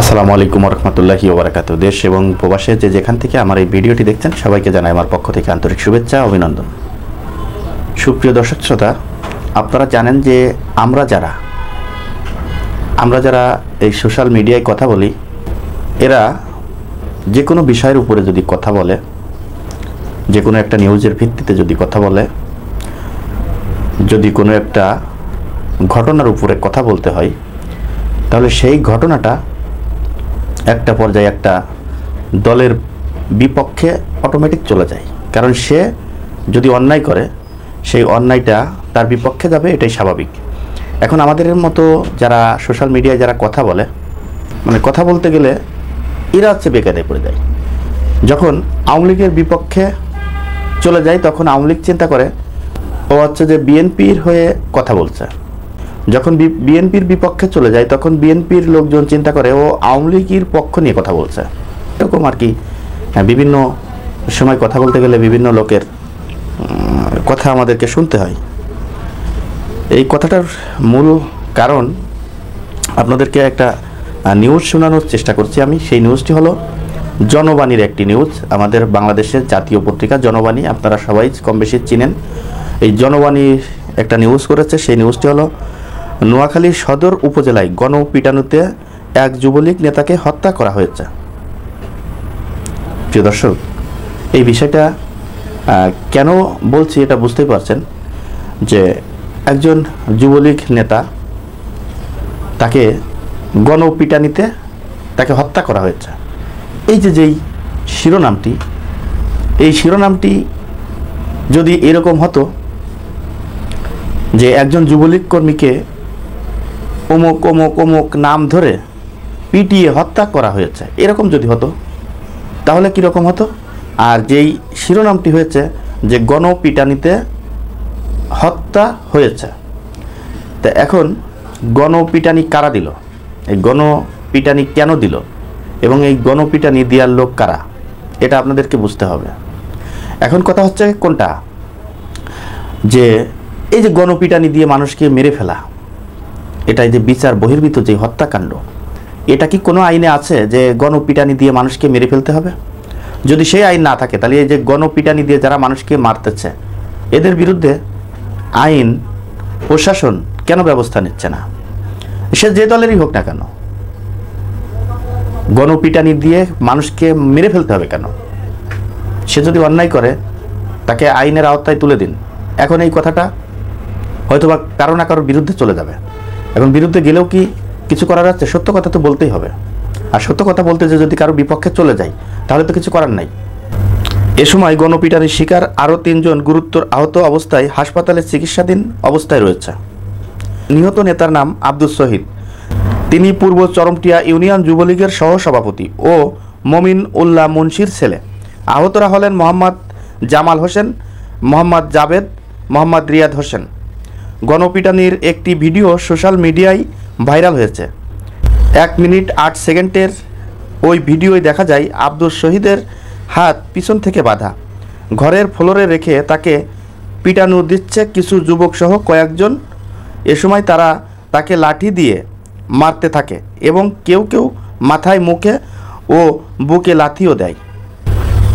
আসসালামু আলাইকুম রহমতুল্লাহি ওয়া বারাকাতুহু। দেশ এবং প্রবাসে যেখান থেকে আমার এই ভিডিওটি দেখছেন সবাইকে জানাই আমার পক্ষ থেকে আন্তরিক শুভেচ্ছা অভিনন্দন। সুপ্রিয় দর্শক শ্রোতা, আপনারা জানেন যে আমরা যারা এই সোশ্যাল মিডিয়ায় কথা বলি, এরা যে কোনো বিষয়ের উপরে যদি কথা বলে, যে কোনো একটা নিউজের ভিত্তিতে যদি কথা বলে, যদি কোনো একটা ঘটনার উপরে কথা বলতে হয়, তাহলে সেই ঘটনাটা একটা পর্যায়ে একটা দলের বিপক্ষে অটোমেটিক চলে যায়। কারণ সে যদি অন্যায় করে, সেই অন্যায়টা তার বিপক্ষে যাবে, এটাই স্বাভাবিক। এখন আমাদের মতো যারা সোশ্যাল মিডিয়ায় যারা কথা বলে, মানে কথা বলতে গেলে এরা হচ্ছে বেকায়দায় পড়ে যায়। যখন আওয়ামী লীগের বিপক্ষে চলে যায়, তখন আওয়ামী লীগ চিন্তা করে ও হচ্ছে যে বিএনপির হয়ে কথা বলছে। যখন বিএনপির বিপক্ষে চলে যায়, তখন বিএনপির লোকজন চিন্তা করে ও আওয়ামী লীগের পক্ষ নিয়ে কথা বলছে। এরকম আর কি। বিভিন্ন সময় কথা বলতে গেলে বিভিন্ন লোকের কথা আমাদেরকে শুনতে হয়। এই কথাটার মূল কারণ আপনাদেরকে একটা নিউজ শোনানোর চেষ্টা করছি আমি। সেই নিউজটি হলো জনবাণীর একটি নিউজ, আমাদের বাংলাদেশের জাতীয় পত্রিকা জনবাণী, আপনারা সবাই কম বেশি চিনেন। এই জনবাণী একটা নিউজ করেছে। সেই নিউজটি হলো নোয়াখালী সদর উপজেলায় গণপিটানুতে এক যুবলীগ নেতাকে হত্যা করা হয়েছে। প্রিয় দর্শক, এই বিষয়টা কেন বলছি এটা বুঝতেই পারছেন যে একজন যুবলীগ নেতা, তাকে গণপিটানিতে তাকে হত্যা করা হয়েছে। যেই শিরোনামটি, এই শিরোনামটি যদি এরকম হতো যে একজন যুবলীগ কর্মীকে অমুক অমুক অমুক নাম ধরে পিটিয়ে হত্যা করা হয়েছে, এরকম যদি হতো তাহলে কীরকম হতো? আর যেই শিরোনামটি হয়েছে যে গণপিটানিতে হত্যা হয়েছে, তা এখন গণপিটানি কারা দিল, এই গণপিটানি কেন দিল এবং এই গণপিটানি দেওয়ার লোক কারা, এটা আপনাদেরকে বুঝতে হবে। এখন কথা হচ্ছে কোনটা, যে এই যে গণপিটানি দিয়ে মানুষকে মেরে ফেলা, এটাই যে বিচার বহির্ভূত যে হত্যাকাণ্ড, এটা কি কোনো আইনে আছে যে গণপিটানি দিয়ে মানুষকে মেরে ফেলতে হবে? যদি সেই আইন না থাকে, তাহলে এই যে গণপিটানি দিয়ে যারা মানুষকে মারতেছে, এদের বিরুদ্ধে আইন প্রশাসন কেন ব্যবস্থা নিচ্ছে না? সে যে দলেরই হোক না কেন, গণপিটানি দিয়ে মানুষকে মেরে ফেলতে হবে কেন? সে যদি অন্যায় করে, তাকে আইনের আওতায় তুলে দিন। এখন এই কথাটা হয়তোবা কারো না কারোর বিরুদ্ধে চলে যাবে। এখন বিরুদ্ধে গেলেও কি কিছু করার আছে? সত্য কথা তো বলতেই হবে। আর সত্য কথা বলতে যে যদি কারো বিপক্ষে চলে যায়, তাহলে তো কিছু করার নাই। এ সময় গণপিটানির শিকার আরও 3 জন গুরুতর আহত অবস্থায় হাসপাতালে চিকিৎসাধীন অবস্থায় রয়েছে। নিহত নেতার নাম আব্দুস শহীদ। তিনি পূর্ব চরমটিয়া ইউনিয়ন যুবলীগের সহসভাপতি ও মমিন উল্লাহ মুন্সির ছেলে। আহতরা হলেন মোহাম্মদ জামাল হোসেন, মোহাম্মদ জাবেদ, মোহাম্মদ রিয়াদ হোসেন। গণপিটানির একটি ভিডিও সোশ্যাল মিডিয়ায় ভাইরাল হয়েছে। 1 মিনিট 8 সেকেন্ডের ওই ভিডিওয় দেখা যায় আব্দুস শহীদের হাত পিছন থেকে বাঁধা, ঘরের ফ্লোরে রেখে তাকে পিটানো দিচ্ছে কিছু যুবক সহ কয়েকজন। এ সময় তারা তাকে লাঠি দিয়ে মারতে থাকে এবং কেউ কেউ মাথায়, মুখে ও বুকে লাথিও দেয়।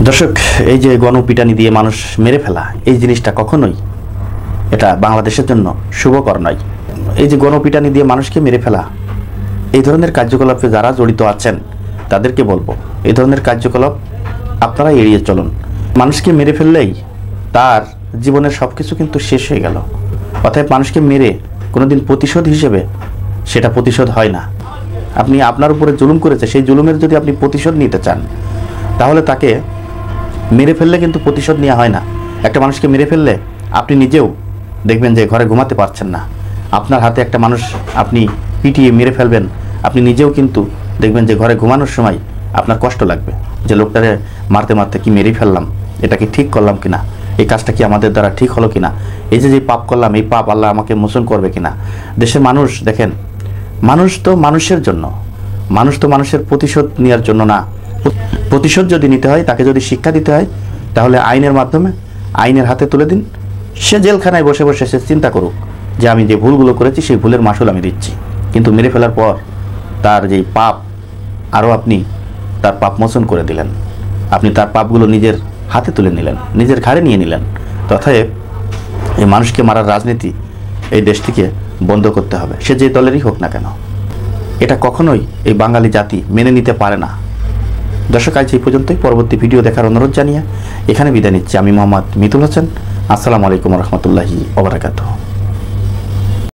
দর্শক, এই যে গণপিটানি দিয়ে মানুষ মেরে ফেলা, এই জিনিসটা কখনোই এটা বাংলাদেশের জন্য শুভকর নয়। এই যে গণপিটানি দিয়ে মানুষকে মেরে ফেলা, এই ধরনের কার্যকলাপে যারা জড়িত আছেন তাদেরকে বলবো, এই ধরনের কার্যকলাপ আপনারা এড়িয়ে চলুন। মানুষকে মেরে ফেললেই তার জীবনের সব কিছু কিন্তু শেষ হয়ে গেল। অতএব মানুষকে মেরে কোনোদিন প্রতিশোধ হিসেবে সেটা প্রতিশোধ হয় না। আপনি আপনার উপরে জুলুম করেছে, সেই জুলুমের যদি আপনি প্রতিশোধ নিতে চান, তাহলে তাকে মেরে ফেললে কিন্তু প্রতিশোধ নেওয়া হয় না। একটা মানুষকে মেরে ফেললে আপনি নিজেও দেখবেন যে ঘরে ঘুমাতে পারছেন না। আপনার হাতে একটা মানুষ আপনি পিটিয়ে মেরে ফেলবেন, আপনি নিজেও কিন্তু দেখবেন যে ঘরে ঘুমানোর সময় আপনার কষ্ট লাগবে যে লোকটারে মারতে মারতে কি মেরেই ফেললাম, এটা কি ঠিক করলাম কিনা, এই কাজটা কি আমাদের দ্বারা ঠিক হলো কিনা, এই যে পাপ করলাম, এই পাপ আল্লাহ আমাকে মোচন করবে কিনা। দেশের মানুষ দেখেন, মানুষ তো মানুষের জন্য, মানুষ তো মানুষের প্রতিশোধ নেওয়ার জন্য না। প্রতিশোধ যদি নিতে হয়, তাকে যদি শিক্ষা দিতে হয়, তাহলে আইনের মাধ্যমে আইনের হাতে তুলে দিন। সে জেলখানায় বসে বসে সে চিন্তা করুক যে আমি যে ভুলগুলো করেছি সেই ভুলের মাসুল আমি দিচ্ছি। কিন্তু মেরে ফেলার পর তার যেই পাপ আরও আপনি তার পাপ মোচন করে দিলেন। আপনি তার পাপগুলো নিজের হাতে তুলে নিলেন, নিজের ঘাড়ে নিয়ে নিলেন। তথায় এই মানুষকে মারার রাজনীতি এই দেশ থেকে বন্ধ করতে হবে, সে যে দলেরই হোক না কেন। এটা কখনোই এই বাঙালি জাতি মেনে নিতে পারে না। দর্শক, আজ এই পর্যন্তই। পরবর্তী ভিডিও দেখার অনুরোধ জানিয়ে এখানে বিদায় নিচ্ছি। আমি মোহাম্মদ মিতুল হোসেন। আসসালামু আলাইকুম রহমতুল্লাহি ওয়া বারাকাতুহু।